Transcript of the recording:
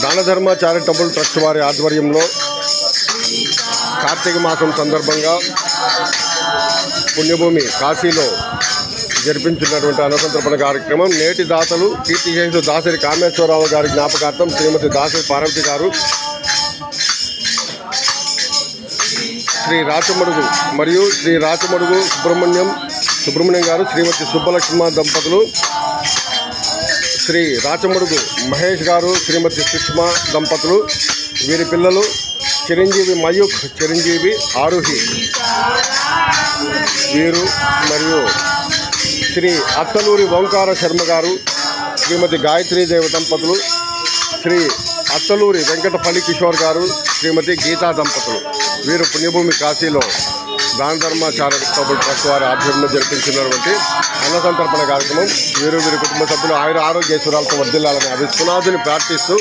Danadharma charitable trust వారి ఆధ్వర్యంలో కార్తీక మాసం సందర్భంగా పుణ్యభూమి కాశీలో జరిపించినటువంటి అన్నసంతర్పణ కార్యక్రమం నేటి దాతలు కీర్తిశేషులు దాసరి కామేశ్వరరావు గారి జ్ఞాపకార్థం శ్రీమతి దాసరి పార్వతి గారు, శ్రీ రాచమడుగు మరియు శ్రీ రాచమడుగు సుబ్రహ్మణ్యం గారు, శ్రీమతి సుబ్బలక్ష్మ దంపతులు, శ్రీ రాచమడుగు మహేష్ గారు, శ్రీమతి సుష్మ దంపతులు, వీరి పిల్లలు చిరంజీవి మయూఖ్, చిరంజీవి ఆరుహి వీరు, మరియు శ్రీ అత్తలూరి ఓంకార శర్మ గారు, శ్రీమతి గాయత్రీదేవి దంపతులు, శ్రీ అత్తలూరి వెంకటపల్లి కిషోర్ గారు, శ్రీమతి గీతా దంపతులు వీరు పుణ్యభూమి కాశీలో దానధర్మ చారిటబుల్ ట్రస్ట్ వారి ఆధ్వర్యంలో జరిపించినటువంటి అన్నసంతర్పణ కార్యక్రమం వీరి కుటుంబ సభ్యులు ఆయుర ఆరోగ్యేశ్వరాలతో వర్ధిల్లాలని అభిస్తునాథుని ప్రార్థిస్తూ